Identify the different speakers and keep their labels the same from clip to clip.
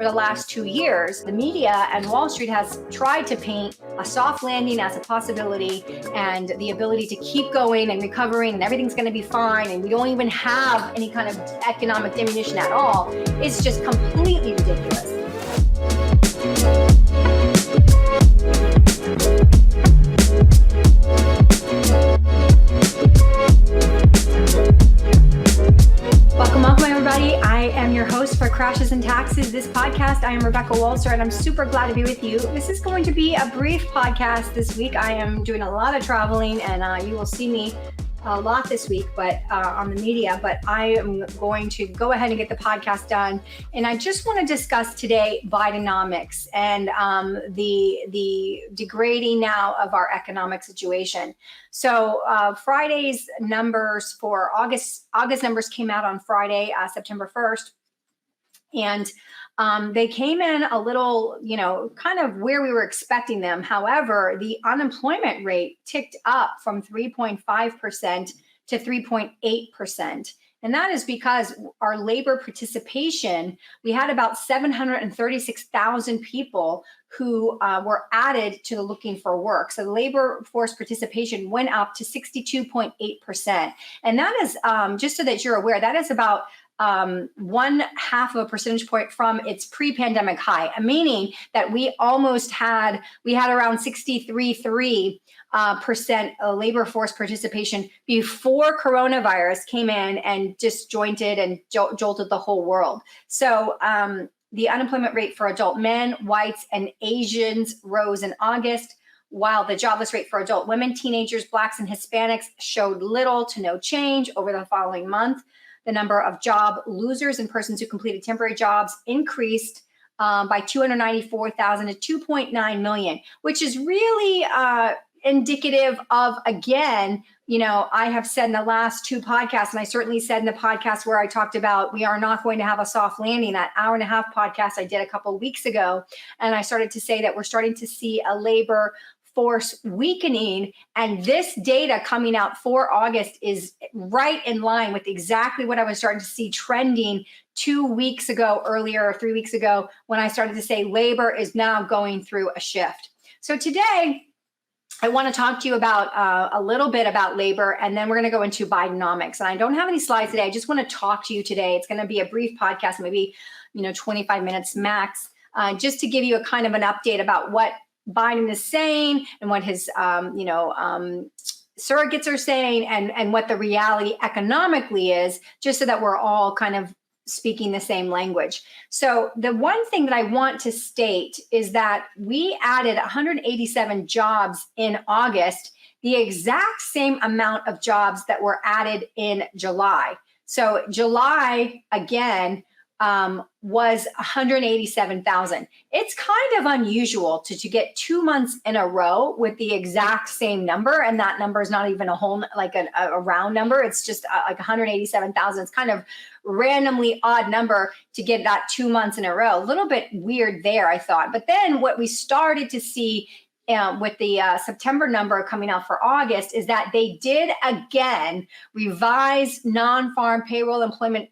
Speaker 1: for the last 2 years. The media and Wall Street has tried to paint a soft landing as a possibility and the ability to keep going and recovering and everything's going to be fine and we don't even have any kind of economic diminution at all. It's just completely ridiculous. Welcome everybody. I am your host for Crashes and Taxes. This podcast, I am Rebecca Walser, and I'm super glad to be with you. This is going to be a brief podcast this week. I am doing a lot of traveling, and you will see me a lot this week, but on the media, but I am going to go ahead and get the podcast done. And I just want to discuss today Bidenomics and the degrading now of our economic situation. So Friday's numbers for August numbers came out on Friday, September 1st. And they came in a little, kind of where we were expecting them. However, the unemployment rate ticked up from 3.5% to 3.8%. And that is because our labor participation, we had about 736,000 people who were added to the looking for work. So the labor force participation went up to 62.8%. And that is, just so that you're aware, that is about 1/2 of a percentage point from its pre-pandemic high, meaning that we had around 63.3% labor force participation before coronavirus came in and disjointed and jolted the whole world. So the unemployment rate for adult men, whites, and Asians rose in August, while the jobless rate for adult women, teenagers, Blacks, and Hispanics showed little to no change over the following month. The number of job losers and persons who completed temporary jobs increased by 294,000 to 2.9 million, which is really indicative of, again, I have said in the last 2 podcasts, and I certainly said in the podcast where I talked about we are not going to have a soft landing, that hour-and-a-half podcast I did a couple of weeks ago. And I started to say that we're starting to see a labor force weakening, and this data coming out for August is right in line with exactly what I was starting to see trending 2 weeks ago, earlier, 3 weeks ago, when I started to say labor is now going through a shift. So today, I want to talk to you about a little bit about labor, and then we're going to go into Bidenomics. And I don't have any slides today. I just want to talk to you today. It's going to be a brief podcast, maybe 25 minutes max, just to give you a kind of an update about what Biden is saying and what his, surrogates are saying and what the reality economically is, just so that we're all kind of speaking the same language. So the one thing that I want to state is that we added 187 jobs in August, the exact same amount of jobs that were added in July. So July, again, was 187,000. It's kind of unusual to get 2 months in a row with the exact same number. And that number is not even a round number. It's just like 187,000. It's kind of randomly odd number to get that 2 months in a row. A little bit weird there, I thought. But then what we started to see with the September number coming out for August is that they did again revise non-farm payroll employment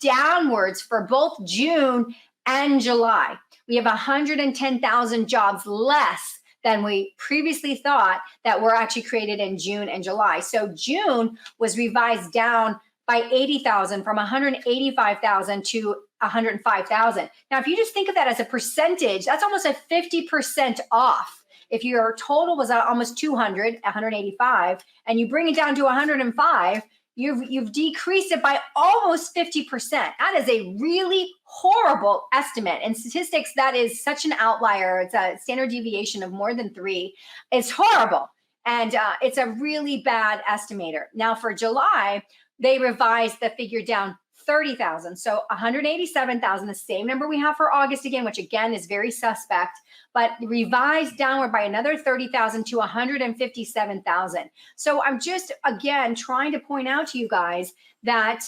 Speaker 1: downwards for both June and July. We have 110,000 jobs less than we previously thought that were actually created in June and July. So June was revised down by 80,000 from 185,000 to 105,000. Now, if you just think of that as a percentage, that's almost a 50% off. If your total was almost 185, and you bring it down to 105, you've decreased it by almost 50%. That is a really horrible estimate. In statistics, that is such an outlier. It's a standard deviation of more than 3. It's horrible. And it's a really bad estimator. Now for July, they revised the figure down 30,000. So 187,000, the same number we have for August again, which again is very suspect, but revised downward by another 30,000 to 157,000. So I'm just, again, trying to point out to you guys that,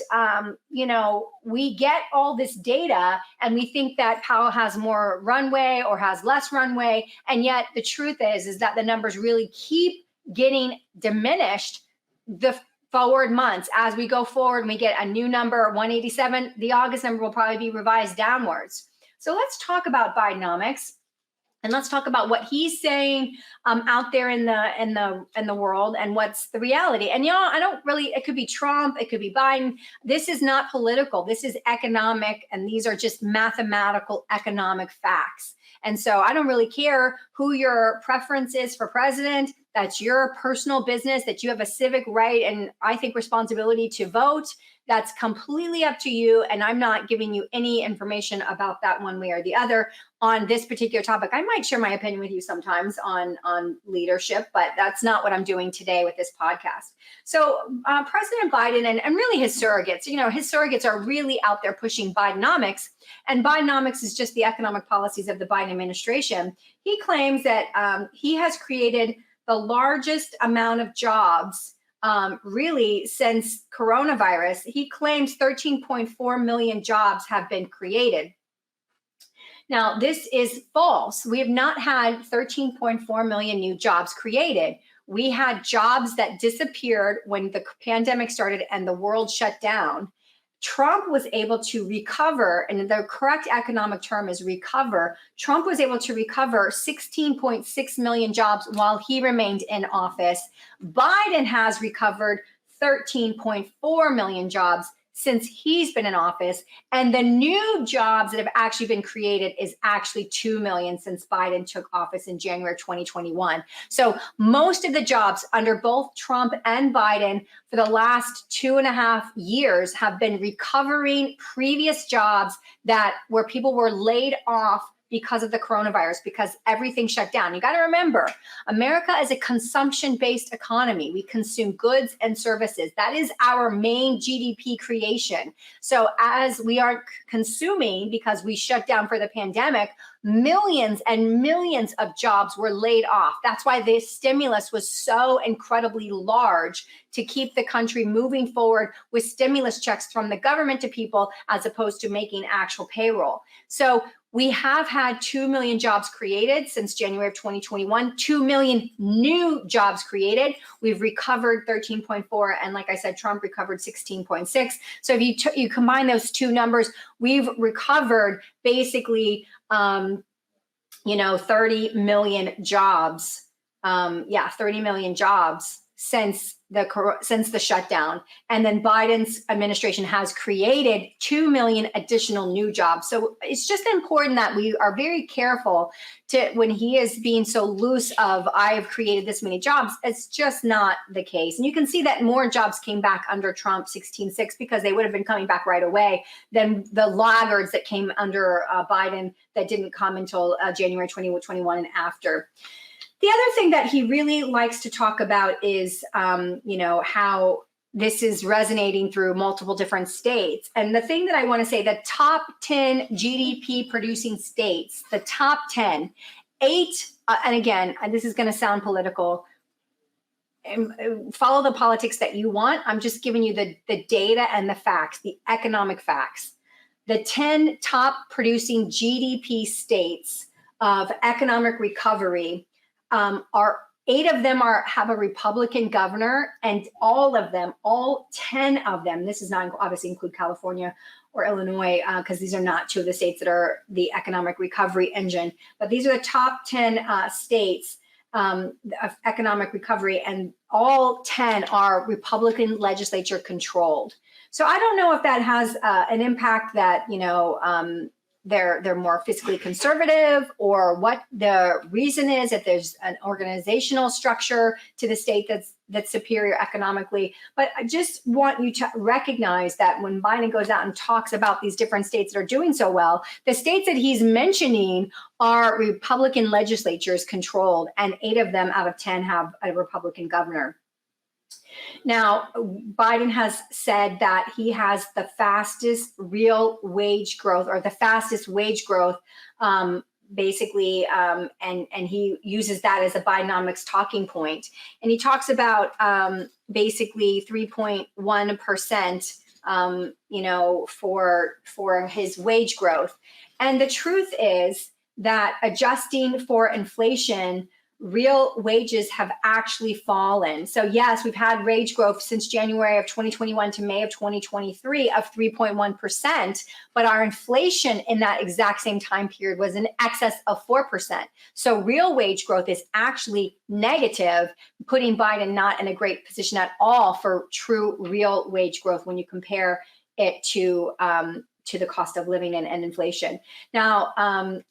Speaker 1: we get all this data and we think that Powell has more runway or has less runway. And yet the truth is that the numbers really keep getting diminished the forward months. As we go forward and we get a new number, 187, the August number will probably be revised downwards. So let's talk about Bidenomics. And let's talk about what he's saying out there in the world and what's the reality. And I don't really. It could be Trump, it could be Biden. This is not political. This is economic, and these are just mathematical economic facts. And so I don't really care who your preference is for president. That's your personal business. That you have a civic right and I think responsibility to vote. That's completely up to you. And I'm not giving you any information about that one way or the other on this particular topic. I might share my opinion with you sometimes on leadership, but that's not what I'm doing today with this podcast. So President Biden and really his surrogates, his surrogates are really out there pushing Bidenomics. And Bidenomics is just the economic policies of the Biden administration. He claims that he has created the largest amount of jobs really since coronavirus. He claims 13.4 million jobs have been created. Now, this is false. We have not had 13.4 million new jobs created. We had jobs that disappeared when the pandemic started and the world shut down. Trump was able to recover, and the correct economic term is recover. Trump was able to recover 16.6 million jobs while he remained in office. Biden has recovered 13.4 million jobs since he's been in office. And the new jobs that have actually been created is actually 2 million since Biden took office in January 2021. So most of the jobs under both Trump and Biden for the last 2.5 years have been recovering previous jobs where people were laid off because of the coronavirus, because everything shut down. You got to remember, America is a consumption-based economy. We consume goods and services. That is our main GDP creation. So as we are consuming, because we shut down for the pandemic, millions and millions of jobs were laid off. That's why this stimulus was so incredibly large, to keep the country moving forward with stimulus checks from the government to people, as opposed to making actual payroll. So we have had 2 million jobs created since January of 2021, 2 million new jobs created. We've recovered 13.4. And like I said, Trump recovered 16.6. So if you combine those two numbers, we've recovered basically, 30 million jobs. 30 million jobs since the shutdown. And then Biden's administration has created 2 million additional new jobs. So it's just important that we are very careful when he is being so loose of, I have created this many jobs. It's just not the case. And you can see that more jobs came back under Trump 16.6 because they would have been coming back right away than the laggards that came under Biden that didn't come until January 2021 and after. The other thing that he really likes to talk about is, how this is resonating through multiple different states. And the thing that I want to say, the top 10 GDP producing states, the top 10, 8, and again, this is going to sound political. Follow the politics that you want. I'm just giving you the data and the facts, the economic facts. The 10 top producing GDP states of economic recovery are 8 of them have a Republican governor, and all 10 of them, this does not obviously include California or Illinois, because these are not 2 of the states that are the economic recovery engine, but these are the top 10 states of economic recovery, and all 10 are Republican legislature controlled. So I don't know if that has an impact that, they're more fiscally conservative, or what the reason is, if there's an organizational structure to the state that's superior economically. But I just want you to recognize that when Biden goes out and talks about these different states that are doing so well, the states that he's mentioning are Republican legislatures controlled, and 8 of them out of 10 have a Republican governor. Now, Biden has said that he has the fastest real wage growth, or the fastest wage growth, basically, and he uses that as a Bidenomics talking point. And he talks about basically 3.1%, for his wage growth. And the truth is that adjusting for inflation, real wages have actually fallen. So yes, we've had wage growth since January of 2021 to May of 2023 of 3.1%, but our inflation in that exact same time period was in excess of 4%. So real wage growth is actually negative, putting Biden not in a great position at all for true real wage growth when you compare it to the cost of living and inflation. Now,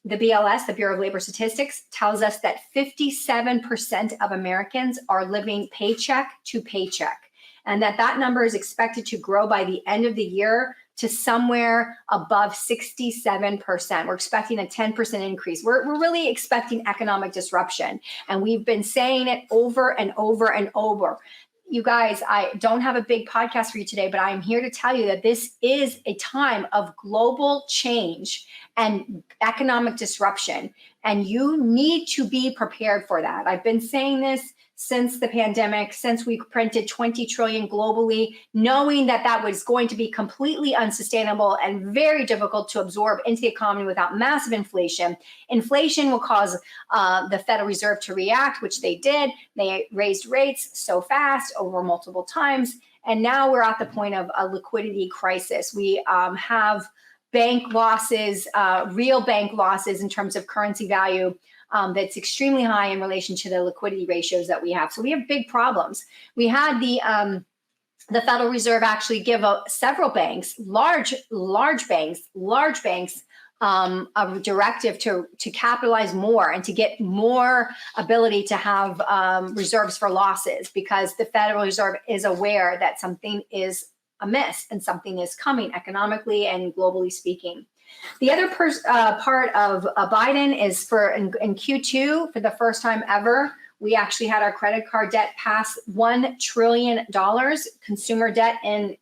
Speaker 1: the BLS, the Bureau of Labor Statistics, tells us that 57% of Americans are living paycheck to paycheck, and that number is expected to grow by the end of the year to somewhere above 67%. We're expecting a 10% increase. We're really expecting economic disruption, and we've been saying it over and over and over. You guys, I don't have a big podcast for you today, but I'm here to tell you that this is a time of global change and economic disruption, and you need to be prepared for that. I've been saying this since the pandemic, since we printed 20 trillion globally, knowing that was going to be completely unsustainable and very difficult to absorb into the economy without massive inflation. Inflation will cause the Federal Reserve to react, which they did. They raised rates so fast over multiple times. And now we're at the point of a liquidity crisis. We have bank losses, real bank losses in terms of currency value, that's extremely high in relation to the liquidity ratios that we have. So we have big problems. We had the Federal Reserve actually give several banks, large banks, a directive to capitalize more and to get more ability to have reserves for losses, because the Federal Reserve is aware that something is amiss and something is coming economically and globally speaking. The other part of Biden is in Q2, for the first time ever, we actually had our credit card debt pass $1 trillion, consumer debt and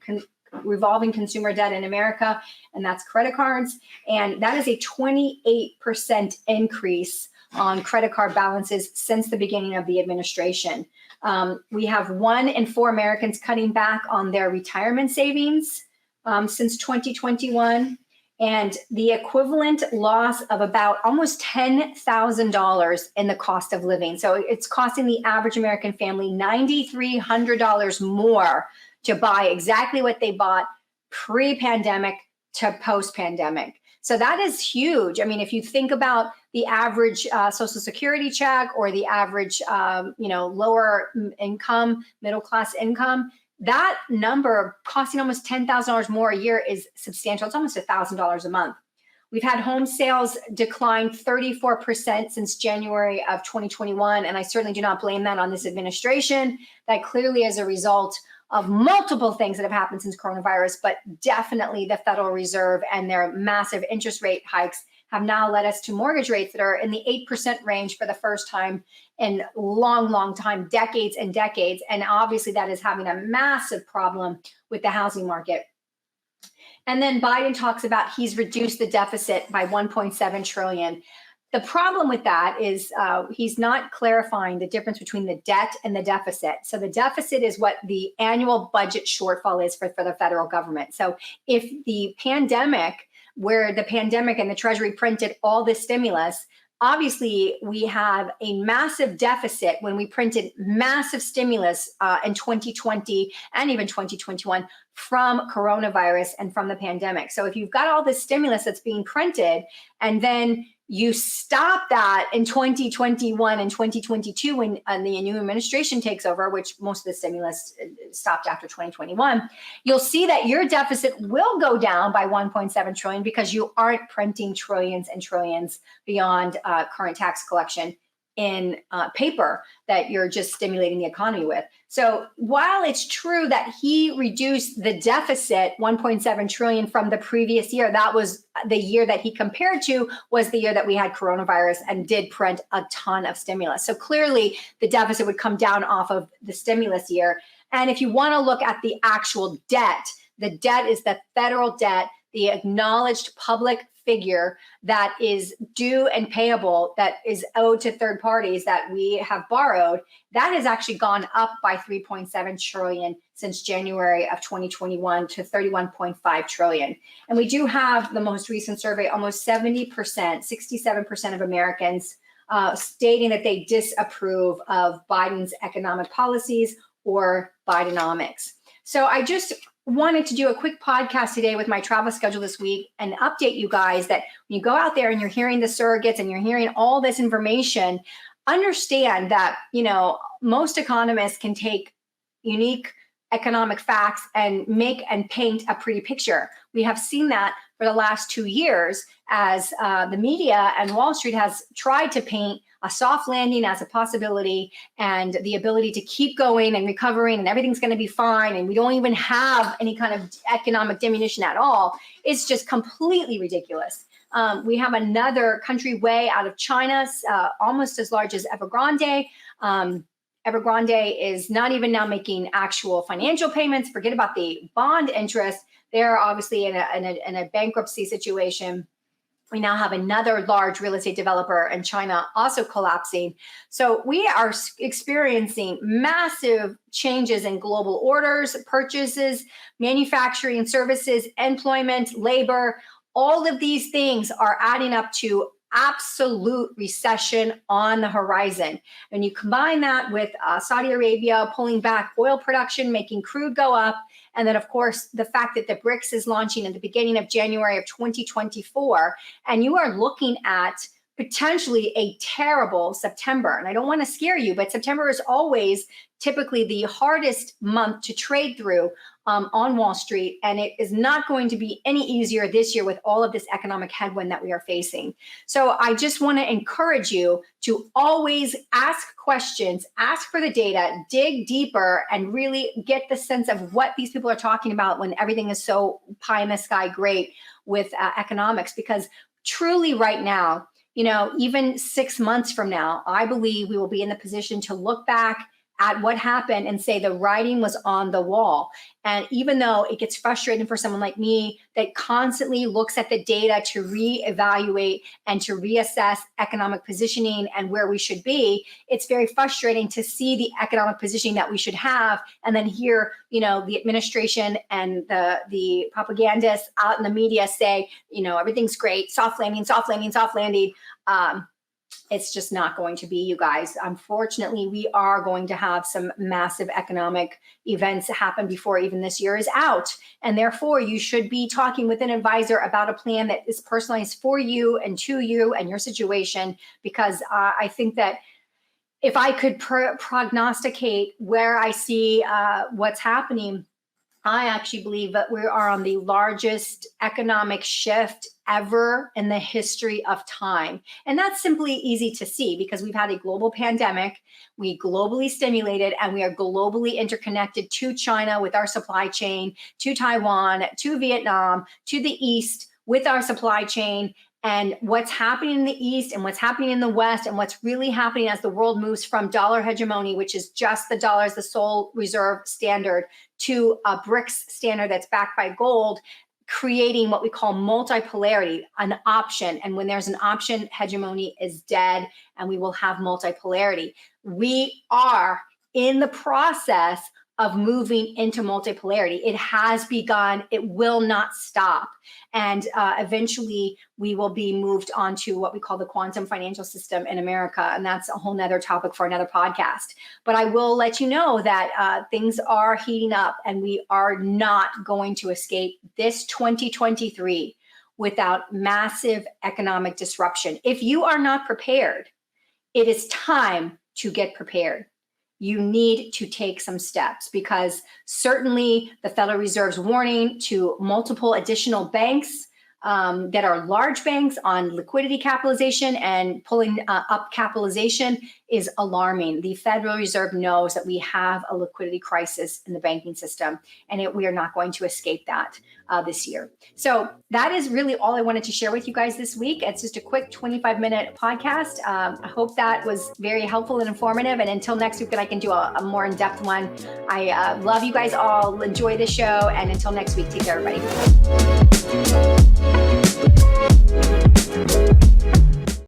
Speaker 1: revolving consumer debt in America, and that's credit cards. And that is a 28% increase on credit card balances since the beginning of the administration. We have 1 in 4 Americans cutting back on their retirement savings since 2021. And the equivalent loss of about almost $10,000 in the cost of living. So it's costing the average American family $9,300 more to buy exactly what they bought pre-pandemic to post-pandemic. So that is huge. I mean, if you think about the average Social Security check or the average, lower income, middle class income, that number costing almost $10,000 more a year is substantial. It's almost $1,000 a month. We've had home sales decline 34% since January of 2021, and I certainly do not blame that on this administration. That clearly is a result of multiple things that have happened since coronavirus, but definitely the Federal Reserve and their massive interest rate hikes have now led us to mortgage rates that are in the 8% range for the first time in long time, decades and decades. And obviously that is having a massive problem with the housing market. And then Biden talks about he's reduced the deficit by 1.7 trillion. The problem with that is he's not clarifying the difference between the debt and the deficit. So the deficit is what the annual budget shortfall is for the federal government. So if the pandemic, where the pandemic and the Treasury printed all this stimulus, obviously we have a massive deficit when we printed massive stimulus in 2020 and even 2021 from coronavirus and from the pandemic. So if you've got all this stimulus that's being printed and then you stop that in 2021 and 2022 when the new administration takes over, which most of the stimulus stopped after 2021, you'll see that your deficit will go down by 1.7 trillion because you aren't printing trillions and trillions beyond current tax collection in paper that you're just stimulating the economy with. So while it's true that he reduced the deficit 1.7 trillion from the previous year, that was the year that he compared to was the year that we had coronavirus and did print a ton of stimulus. So clearly the deficit would come down off of the stimulus year. And if you want to look at the actual debt, the debt is the federal debt, the acknowledged public figure that is due and payable, that is owed to third parties that we have borrowed, that has actually gone up by 3.7 trillion since January of 2021 to 31.5 trillion. And we do have the most recent survey, almost 70%, 67% of Americans stating that they disapprove of Biden's economic policies or Bidenomics. So I just wanted to do a quick podcast today with my travel schedule this week and update you guys that when you go out there and you're hearing the surrogates and you're hearing all this information, understand that, most economists can take unique economic facts and make and paint a pretty picture. We have seen that for the last 2 years as the media and Wall Street has tried to paint a soft landing as a possibility and the ability to keep going and recovering and everything's going to be fine and we don't even have any kind of economic diminution at all. It's just completely ridiculous. We have another country way out of China, almost as large as Evergrande. Evergrande is not even now making actual financial payments. Forget about the bond interest. They're obviously in a bankruptcy situation. We now have another large real estate developer in China also collapsing. So we are experiencing massive changes in global orders, purchases, manufacturing, services, employment, labor. All of these things are adding up to absolute recession on the horizon. When you combine that with Saudi Arabia pulling back oil production, making crude go up, and then, of course, the fact that the BRICS is launching at the beginning of January of 2024, and you are looking at potentially a terrible September. And I don't want to scare you, but September is always typically the hardest month to trade through on Wall Street. And it is not going to be any easier this year with all of this economic headwind that we are facing. So I just want to encourage you to always ask questions, ask for the data, dig deeper, and really get the sense of what these people are talking about when everything is so pie in the sky great with economics. Because truly right now, even 6 months from now, I believe we will be in the position to look back at what happened and say the writing was on the wall. And even though it gets frustrating for someone like me that constantly looks at the data to reevaluate and to reassess economic positioning and where we should be, it's very frustrating to see the economic positioning that we should have and then hear, the administration and the propagandists out in the media say, everything's great, soft landing, soft landing, soft landing. It's just not going to be, you guys. Unfortunately, we are going to have some massive economic events happen before even this year is out. And therefore, you should be talking with an advisor about a plan that is personalized for you and to you and your situation, because I think that if I could prognosticate where I see what's happening, I actually believe that we are on the largest economic shift ever in the history of time. And that's simply easy to see because we've had a global pandemic, we globally stimulated, and we are globally interconnected to China with our supply chain, to Taiwan, to Vietnam, to the East with our supply chain. And what's happening in the East and what's happening in the West and what's really happening as the world moves from dollar hegemony, which is just the dollar as the sole reserve standard, to a BRICS standard that's backed by gold, creating what we call multipolarity, an option. And when there's an option, hegemony is dead and we will have multipolarity. We are in the process of moving into multipolarity. It has begun. It will not stop. And eventually we will be moved on to what we call the quantum financial system in America. And that's a whole nother topic for another podcast. But I will let you know that things are heating up and we are not going to escape this 2023 without massive economic disruption. If you are not prepared, it is time to get prepared. You need to take some steps because certainly the Federal Reserve's warning to multiple additional banks that are large banks on liquidity capitalization and pulling up capitalization is alarming. The Federal Reserve knows that we have a liquidity crisis in the banking system, and we are not going to escape that this year. So that is really all I wanted to share with you guys this week. It's just a quick 25-minute podcast. I hope that was very helpful and informative. And until next week, that I can do a more in-depth one. I love you guys all. Enjoy the show. And until next week, take care, everybody.